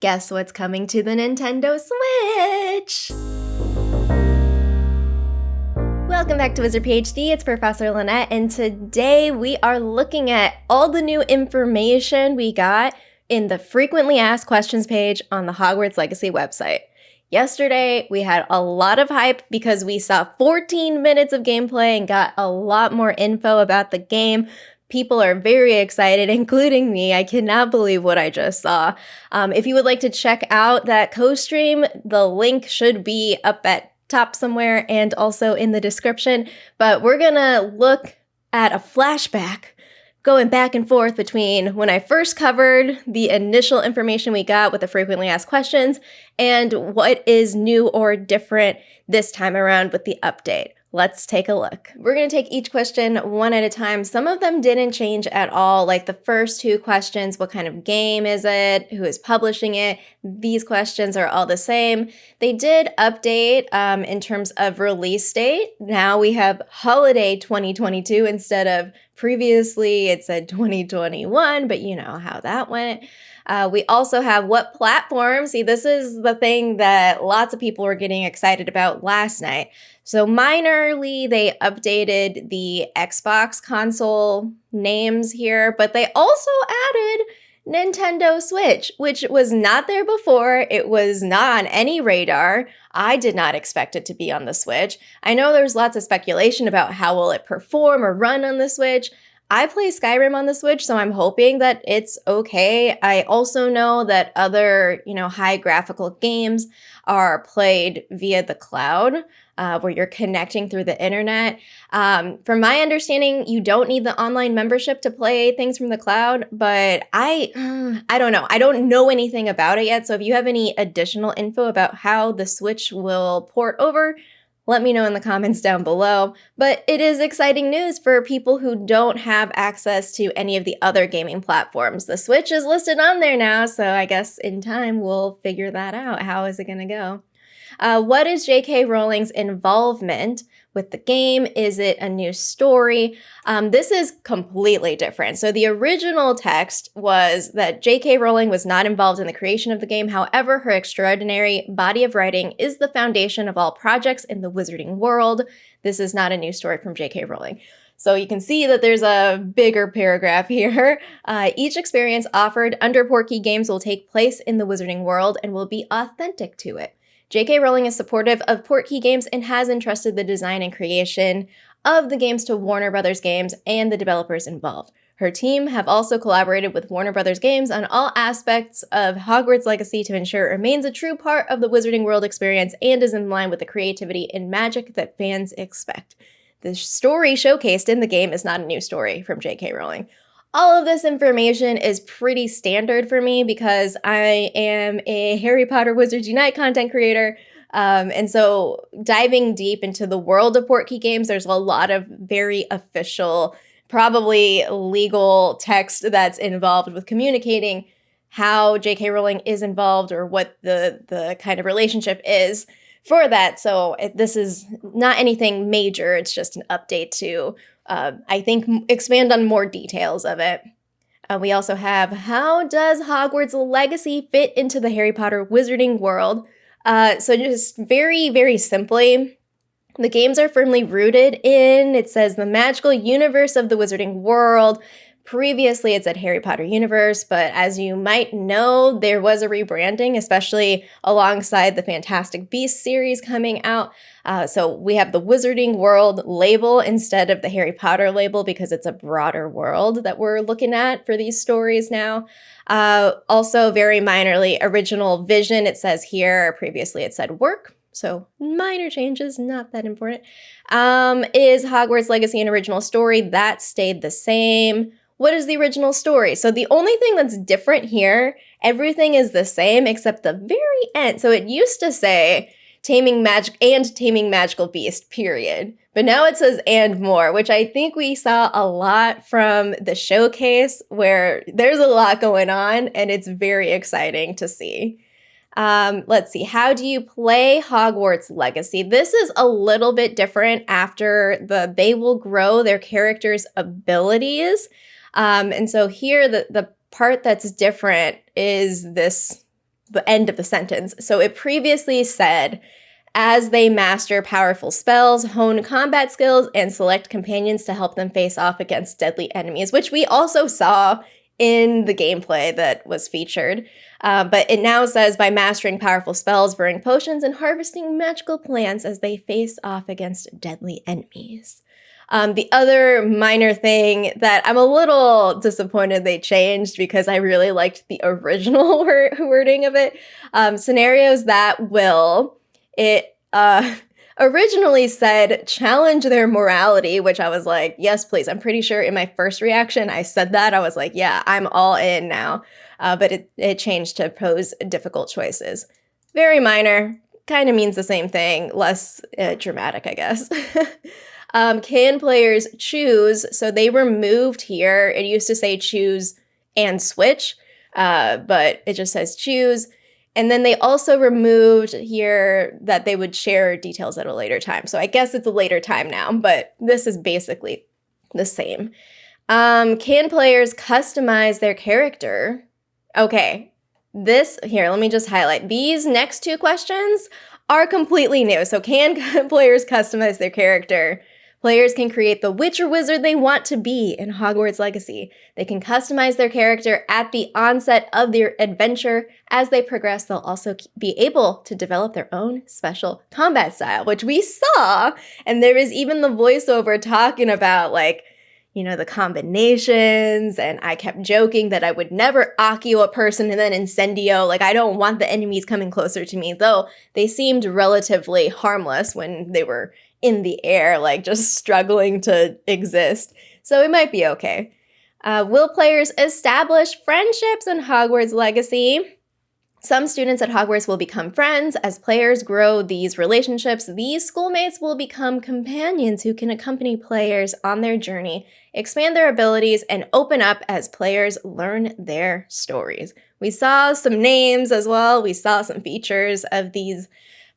Guess what's coming to the Nintendo Switch? Welcome back to WizardPhD, it's Professor Lynette, and today we are looking at all the new information we got in the frequently asked questions page on the Hogwarts Legacy website. Yesterday, we had a lot of hype because we saw 14 minutes of gameplay and got a lot more info about the game. People are very excited, including me. I cannot believe what I just saw. If you would like to check out that co-stream, the link should be up at top somewhere and also in the description. But we're gonna look at a flashback going back and forth between when I first covered the initial information we got with the frequently asked questions and what is new or different this time around with the update. Let's take a look. We're going to take each question one at a time. Some of them didn't change at all, like the first two questions, what kind of game is it, who is publishing it? These questions are all the same. They did update in terms of release date. Now we have holiday 2022 instead of previously it said 2021, but you know how that went. We also have what platform. See, this is the thing that lots of people were getting excited about last night. So minorly, they updated the Xbox console names here, but they also added Nintendo Switch, which was not there before. It was not on any radar. I did not expect it to be on the Switch. I know there's lots of speculation about how will it perform or run on the Switch. I play Skyrim on the Switch, so I'm hoping that it's okay. I also know that other, high graphical games are played via the cloud, where you're connecting through the internet. From my understanding, you don't need the online membership to play things from the cloud, but I don't know. I don't know anything about it yet, so if you have any additional info about how the Switch will port over, let me know in the comments down below. But it is exciting news for people who don't have access to any of the other gaming platforms. The Switch is listed on there now, so I guess in time we'll figure that out. How is it going to go? What is J.K. Rowling's involvement with the game? Is it a new story? This is completely different. So the original text was that J.K. Rowling was not involved in the creation of the game. However, her extraordinary body of writing is the foundation of all projects in the wizarding world. This is not a new story from J.K. Rowling. So you can see that there's a bigger paragraph here. Each experience offered under Portkey Games will take place in the wizarding world and will be authentic to it. J.K. Rowling is supportive of Portkey Games and has entrusted the design and creation of the games to Warner Bros. Games and the developers involved. Her team have also collaborated with Warner Bros. Games on all aspects of Hogwarts Legacy to ensure it remains a true part of the Wizarding World experience and is in line with the creativity and magic that fans expect. The story showcased in the game is not a new story from J.K. Rowling. All of this information is pretty standard for me because I am a Harry Potter Wizards Unite content creator. And so diving deep into the world of Portkey Games, there's a lot of very official, probably legal text that's involved with communicating how J.K. Rowling is involved or what the kind of relationship is for that. So this is not anything major. It's just an update to I think expand on more details of it. We also have, how does Hogwarts Legacy fit into the Harry Potter wizarding world? So just very, very simply, the games are firmly rooted in, it says, the magical universe of the wizarding world. Previously, it said Harry Potter universe, but as you might know, there was a rebranding, especially alongside the Fantastic Beasts series coming out. So we have the Wizarding World label instead of the Harry Potter label because it's a broader world that we're looking at for these stories now. Also, very minorly, original vision, it says here. Previously, it said work. So minor changes, not that important. Is Hogwarts Legacy an original story? That stayed the same. What is the original story? So the only thing that's different here, everything is the same except the very end. So it used to say Taming Magical Beast, period. But now it says and more, which I think we saw a lot from the showcase where there's a lot going on and it's very exciting to see. Let's see. How do you play Hogwarts Legacy? This is a little bit different after they will grow their characters' abilities. And so here the part that's different is this the end of the sentence. So it previously said, as they master powerful spells, hone combat skills, and select companions to help them face off against deadly enemies, which we also saw in the gameplay that was featured. But it now says, by mastering powerful spells, brewing potions, and harvesting magical plants as they face off against deadly enemies. The other minor thing that I'm a little disappointed they changed, because I really liked the original wording of it, scenarios that will... It originally said challenge their morality, which I was like, yes, please. I'm pretty sure in my first reaction I said that. I was like, yeah, I'm all in now. But it changed to pose difficult choices. Very minor, kind of means the same thing, less dramatic, I guess. Can players choose? So they removed here. It used to say choose and switch, but it just says choose. And then they also removed here that they would share details at a later time. So I guess it's a later time now, but this is basically the same. Can players customize their character? Okay, here, let me just highlight. These next two questions are completely new. So can players customize their character? Players can create the witch or wizard they want to be in Hogwarts Legacy. They can customize their character at the onset of their adventure. As they progress, they'll also be able to develop their own special combat style, which we saw. And there is even the voiceover talking about, like, you know, the combinations. And I kept joking that I would never Accio a person and then Incendio. Like, I don't want the enemies coming closer to me, though they seemed relatively harmless when they were in the air, like just struggling to exist. So it might be okay. Will players establish friendships in Hogwarts Legacy? Some students at Hogwarts will become friends. As players grow these relationships, these schoolmates will become companions who can accompany players on their journey, expand their abilities, and open up as players learn their stories. We saw some names as well. We saw some features of these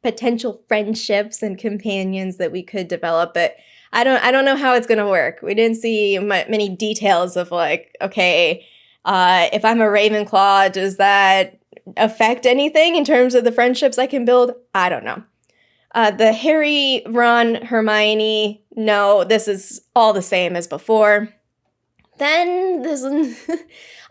potential friendships and companions that we could develop, but I don't know how it's gonna work. We didn't see many details of, like, okay, if I'm a Ravenclaw, does that affect anything in terms of the friendships I can build? I don't know. The Harry, Ron, Hermione, no, this is all the same as before. Then this,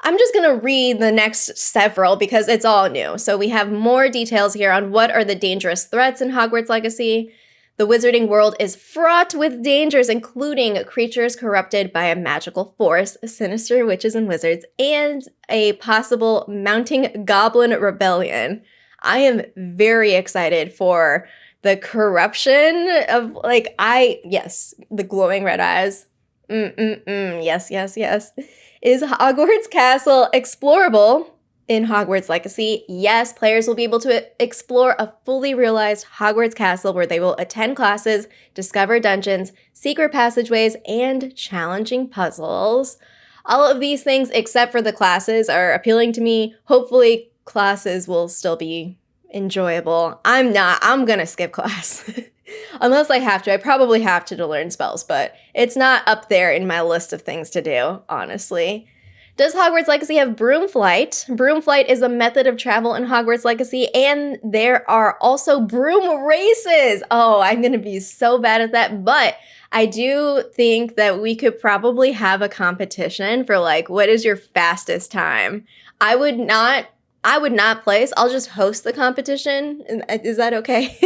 I'm just going to read the next several because it's all new. So we have more details here on what are the dangerous threats in Hogwarts Legacy. The wizarding world is fraught with dangers, including creatures corrupted by a magical force, sinister witches and wizards, and a possible mounting goblin rebellion. I am very excited for the corruption of, yes, the glowing red eyes. Yes. Is Hogwarts Castle explorable in Hogwarts Legacy? Yes, players will be able to explore a fully realized Hogwarts Castle where they will attend classes, discover dungeons, secret passageways, and challenging puzzles. All of these things, except for the classes, are appealing to me. Hopefully, classes will still be enjoyable. I'm gonna skip class. Unless I have to. I probably have to learn spells, but it's not up there in my list of things to do, honestly. Does Hogwarts Legacy have broom flight? Broom flight is a method of travel in Hogwarts Legacy, and there are also broom races. Oh, I'm going to be so bad at that, but I do think that we could probably have a competition for, like, what is your fastest time? I would not place. I'll just host the competition. Is that okay?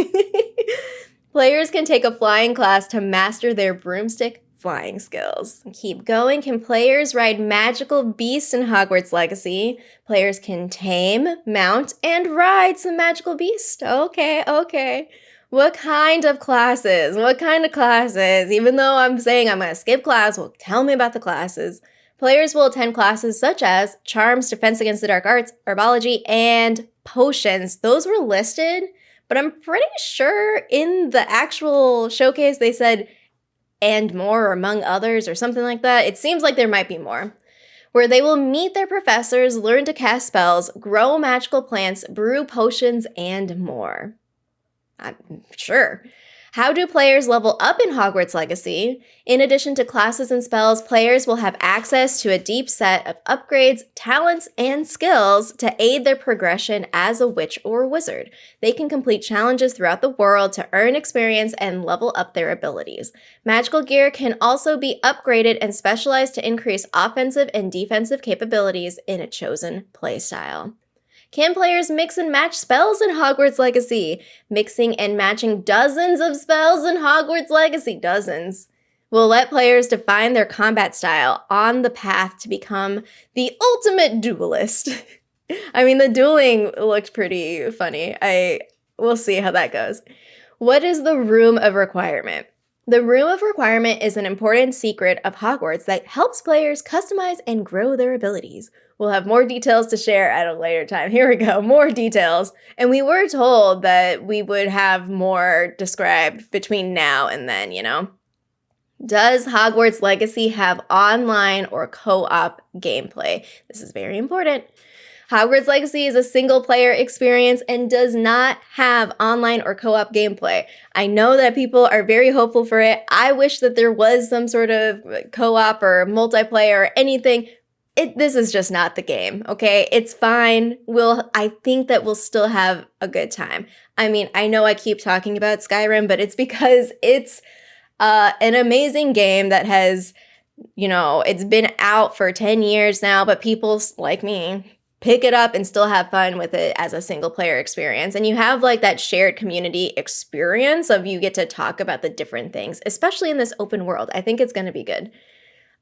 Players can take a flying class to master their broomstick flying skills. Keep going. Can players ride magical beasts in Hogwarts Legacy? Players can tame, mount, and ride some magical beasts. Okay. What kind of classes? Even though I'm saying I'm going to skip class, well, tell me about the classes. Players will attend classes such as Charms, Defense Against the Dark Arts, Herbology, and Potions. Those were listed, but I'm pretty sure in the actual showcase they said and more, or among others, or something like that. It seems like there might be more. Where they will meet their professors, learn to cast spells, grow magical plants, brew potions, and more. I'm sure. How do players level up in Hogwarts Legacy? In addition to classes and spells, players will have access to a deep set of upgrades, talents, and skills to aid their progression as a witch or wizard. They can complete challenges throughout the world to earn experience and level up their abilities. Magical gear can also be upgraded and specialized to increase offensive and defensive capabilities in a chosen playstyle. Can players mix and match spells in Hogwarts Legacy? Mixing and matching dozens of spells in Hogwarts Legacy, dozens, will let players define their combat style on the path to become the ultimate duelist. I mean, the dueling looked pretty funny. We'll see how that goes. What is the Room of Requirement? The Room of Requirement is an important secret of Hogwarts that helps players customize and grow their abilities. We'll have more details to share at a later time. Here we go, more details. And we were told that we would have more described between now and then, you know? Does Hogwarts Legacy have online or co-op gameplay? This is very important. Hogwarts Legacy is a single-player experience and does not have online or co-op gameplay. I know that people are very hopeful for it. I wish that there was some sort of co-op or multiplayer or anything. This is just not the game, okay? It's fine. I think that we'll still have a good time. I mean, I know I keep talking about Skyrim, but it's because it's an amazing game that has, it's been out for 10 years now, but people like me pick it up and still have fun with it as a single player experience. And you have like that shared community experience of you get to talk about the different things, especially in this open world. I think it's going to be good.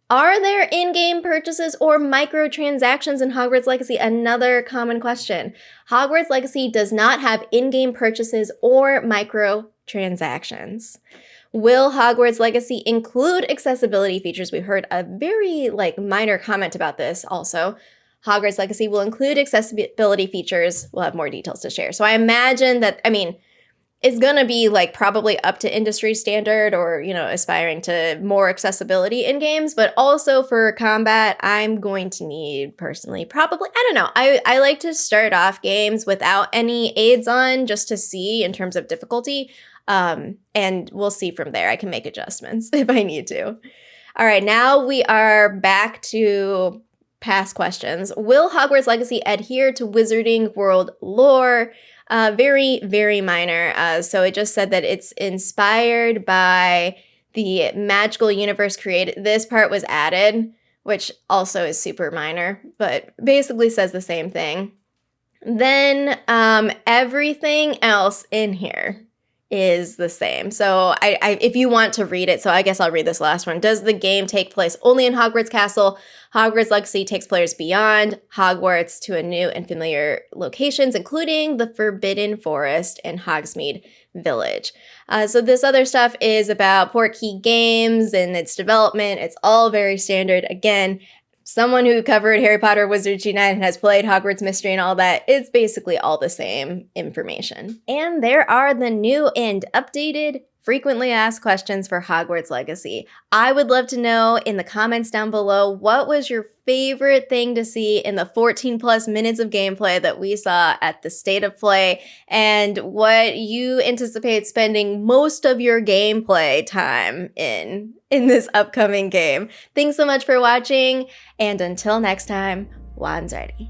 Are there in-game purchases or microtransactions in Hogwarts Legacy? Another common question. Hogwarts Legacy does not have in-game purchases or microtransactions. Will Hogwarts Legacy include accessibility features? We heard a very minor comment about this also. Hogwarts Legacy will include accessibility features. We'll have more details to share. So I imagine that, it's going to be probably up to industry standard or, aspiring to more accessibility in games. But also for combat, I'm going to need personally probably, I don't know. I like to start off games without any aids on just to see in terms of difficulty. And we'll see from there. I can make adjustments if I need to. All right, now we are back to past questions. Will Hogwarts Legacy adhere to Wizarding World lore? Very, very minor. So it just said that it's inspired by the magical universe created. This part was added, which also is super minor, but basically says the same thing. Then everything else in here is the same. So if you want to read it, so I guess I'll read this last one. Does the game take place only in Hogwarts Castle? Hogwarts Legacy takes players beyond Hogwarts to a new and familiar locations, including the Forbidden Forest and Hogsmeade Village. So this other stuff is about Portkey Games and its development. It's all very standard. Again, someone who covered Harry Potter Wizards Unite and has played Hogwarts Mystery and all that, it's basically all the same information. And there are the new and updated frequently asked questions for Hogwarts Legacy. I would love to know in the comments down below, what was your favorite thing to see in the 14 plus minutes of gameplay that we saw at the State of Play, and what you anticipate spending most of your gameplay time in this upcoming game. Thanks so much for watching, and until next time, wands ready.